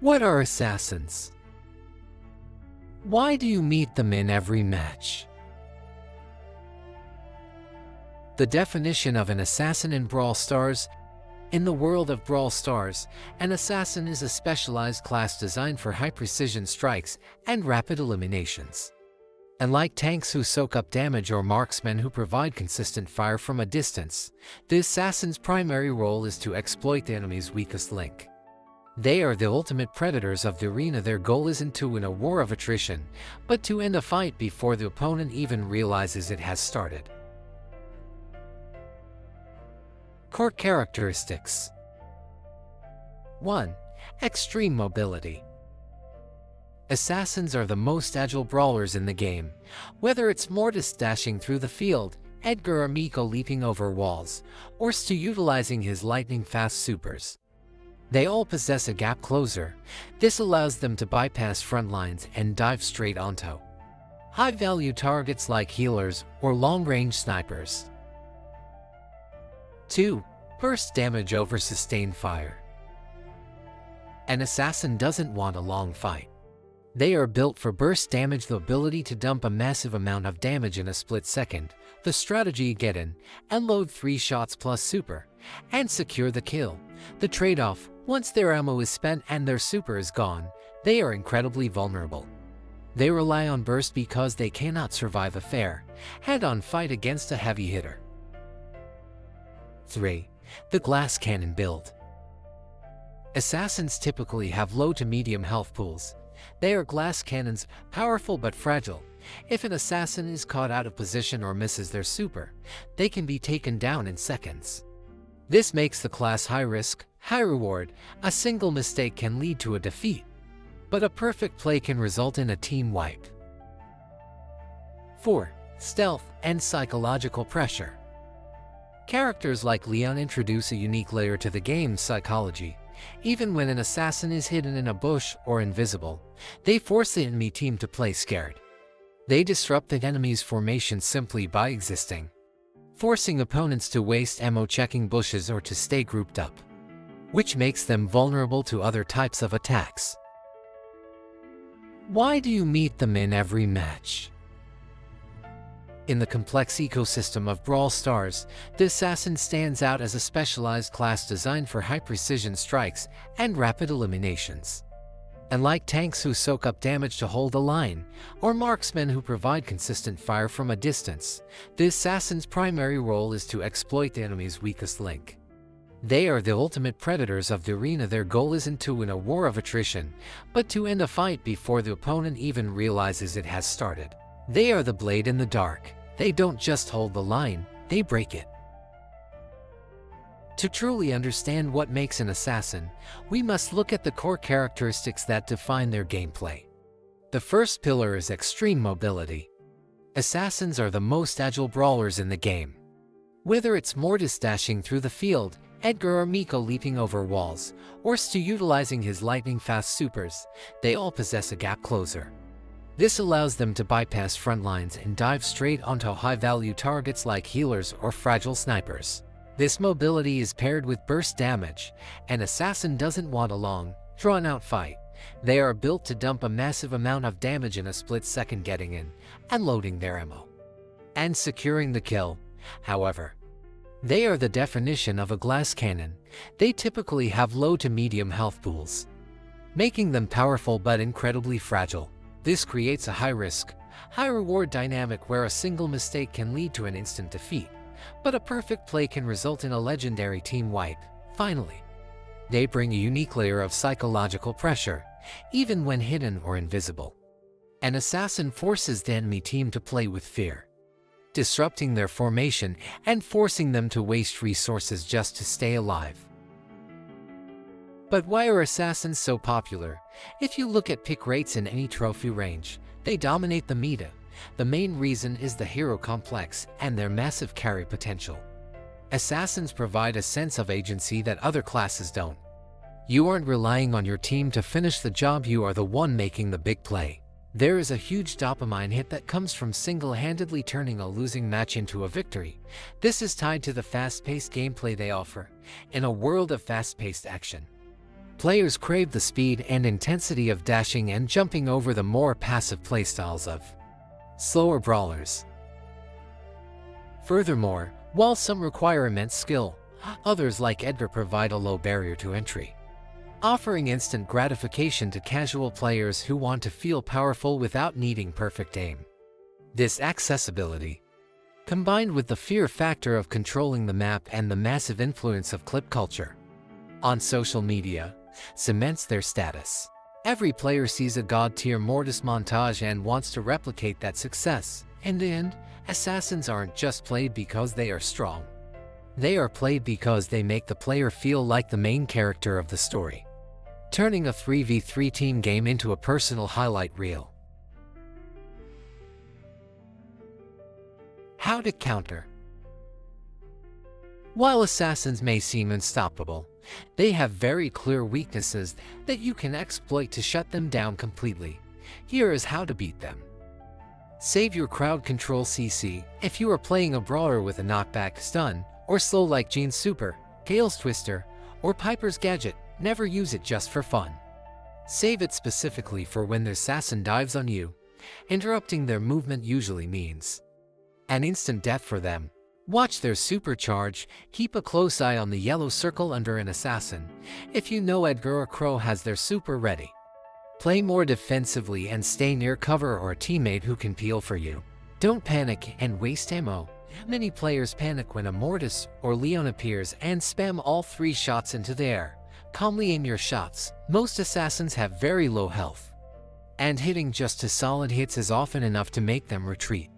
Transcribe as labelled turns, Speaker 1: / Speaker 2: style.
Speaker 1: What are assassins? Why do you meet them in every match? The definition of an assassin in Brawl Stars. In the world of Brawl Stars, an assassin is a specialized class designed for high-precision strikes and rapid eliminations. Unlike tanks who soak up damage or marksmen who provide consistent fire from a distance, the assassin's primary role is to exploit the enemy's weakest link. They are the ultimate predators of the arena. Their goal isn't to win a war of attrition, but to end a fight before the opponent even realizes it has started. Core characteristics. 1. Extreme mobility. Assassins are the most agile brawlers in the game. Whether it's Mortis dashing through the field, Edgar or Miko leaping over walls, or Stu utilizing his lightning-fast supers, they all possess a gap closer. This allows them to bypass front lines and dive straight onto high-value targets like healers or long-range snipers. 2. Burst damage over sustained fire. An assassin doesn't want a long fight. They are built for burst damage, the ability to dump a massive amount of damage in a split second. The strategy: get in and load 3 shots plus super, and secure the kill. The trade-off: once their ammo is spent and their super is gone, they are incredibly vulnerable. They rely on burst because they cannot survive a fair, head-on fight against a heavy hitter. 3. The glass cannon build. Assassins typically have low to medium health pools. They are glass cannons, powerful but fragile. If an assassin is caught out of position or misses their super, they can be taken down in seconds. This makes the class high risk, high reward. A single mistake can lead to a defeat, but a perfect play can result in a team wipe. 4. Stealth and psychological pressure. Characters like Leon introduce a unique layer to the game's psychology. Even when an assassin is hidden in a bush or invisible, they force the enemy team to play scared. They disrupt the enemy's formation simply by existing, forcing opponents to waste ammo checking bushes or to stay grouped up, which makes them vulnerable to other types of attacks. Why do you meet them in every match? In the complex ecosystem of Brawl Stars, the assassin stands out as a specialized class designed for high-precision strikes and rapid eliminations. Unlike tanks who soak up damage to hold the line, or marksmen who provide consistent fire from a distance, the assassin's primary role is to exploit the enemy's weakest link. They are the ultimate predators of the arena. Their goal isn't to win a war of attrition, but to end a fight before the opponent even realizes it has started. They are the blade in the dark. They don't just hold the line, they break it. To truly understand what makes an assassin, we must look at the core characteristics that define their gameplay. The first pillar is extreme mobility. Assassins are the most agile brawlers in the game. Whether it's Mortis dashing through the field, Edgar or Miko leaping over walls, or Stu utilizing his lightning-fast supers, they all possess a gap closer. This allows them to bypass front lines and dive straight onto high-value targets like healers or fragile snipers. This mobility is paired with burst damage. An assassin doesn't want a long, drawn-out fight. They are built to dump a massive amount of damage in a split second, getting in and loading their ammo and securing the kill. However, they are the definition of a glass cannon. They typically have low to medium health pools, making them powerful but incredibly fragile. This creates a high-risk, high-reward dynamic where a single mistake can lead to an instant defeat, but a perfect play can result in a legendary team wipe. Finally, they bring a unique layer of psychological pressure, even when hidden or invisible. An assassin forces the enemy team to play with fear, disrupting their formation and forcing them to waste resources just to stay alive. But why are assassins so popular? If you look at pick rates in any trophy range, they dominate the meta. The main reason is the hero complex and their massive carry potential. Assassins provide a sense of agency that other classes don't. You aren't relying on your team to finish the job, you are the one making the big play. There is a huge dopamine hit that comes from single-handedly turning a losing match into a victory. This is tied to the fast-paced gameplay they offer. In a world of fast-paced action, Players crave the speed and intensity of dashing and jumping over the more passive playstyles of slower brawlers. Furthermore, while some require immense skill, others like Edgar provide a low barrier to entry, offering instant gratification to casual players who want to feel powerful without needing perfect aim. This accessibility, combined with the fear factor of controlling the map and the massive influence of clip culture on social media, cements their status. Every player sees a god-tier Mortis montage and wants to replicate that success. In the end, assassins aren't just played because they are strong. They are played because they make the player feel like the main character of the story, turning a 3v3 team game into a personal highlight reel. How to counter. While assassins may seem unstoppable, they have very clear weaknesses that you can exploit to shut them down completely. Here is how to beat them. Save your crowd control CC. If you are playing a brawler with a knockback stun, or slow like Jean's Super, Gale's Twister, or Piper's Gadget, never use it just for fun. Save it specifically for when the assassin dives on you. Interrupting their movement usually means an instant death for them. Watch their supercharge, keep a close eye on the yellow circle under an assassin. If you know Edgar or Crow has their super ready, play more defensively and stay near cover or a teammate who can peel for you. Don't panic and waste ammo. Many players panic when a Mortis or Leon appears and spam all 3 shots into the air. Calmly aim your shots. Most assassins have very low health, and hitting just 2 solid hits is often enough to make them retreat.